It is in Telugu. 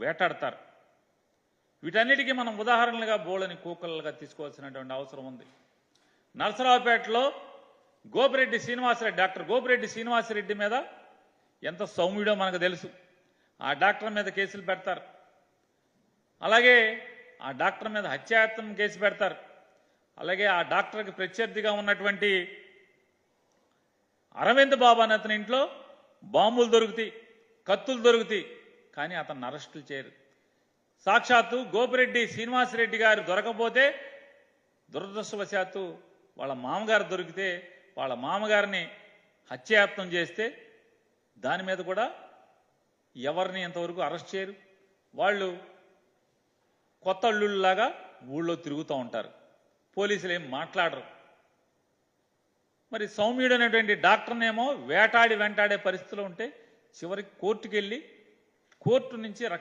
వేటాడతారు. వీటన్నిటికీ మనం ఉదాహరణలుగా బోళ్ళని కూకలుగా తీసుకోవాల్సినటువంటి అవసరం ఉంది. నరసరావుపేటలో గోపిరెడ్డి శ్రీనివాసరెడ్డి, డాక్టర్ గోపిరెడ్డి శ్రీనివాసరెడ్డి మీద ఎంత సౌమ్యుడో మనకు తెలుసు. ఆ డాక్టర్ మీద కేసులు పెడతారు. అలాగే ఆ డాక్టర్ మీద హత్యాయత్నం కేసు పెడతారు. అలాగే ఆ డాక్టర్కి ప్రత్యర్థిగా ఉన్నటువంటి అరవింద్ బాబు అనే అతని ఇంట్లో బాంబులు దొరుకుతాయి, కత్తులు దొరుకుతాయి, కానీ అతన్ని అరెస్టులు చేయరు. సాక్షాత్తు గోపిరెడ్డి శ్రీనివాసరెడ్డి గారు దొరకపోతే దురదృష్టవశాత్తు వాళ్ళ మామగారు దొరికితే వాళ్ళ మామగారిని హత్యాయత్నం చేస్తే దాని మీద కూడా ఎవరిని ఎంతవరకు అరెస్ట్ చేయరు. వాళ్ళు కొత్త అల్లుళ్ళలాగా ఊళ్ళో తిరుగుతూ ఉంటారు. పోలీసులు ఏం మాట్లాడరు. మరి సౌమ్యుడు అనేటువంటి డాక్టర్నేమో వెంటాడే పరిస్థితిలో ఉంటే చివరికి కోర్టుకు వెళ్ళి కోర్టు నుంచి రక్షణ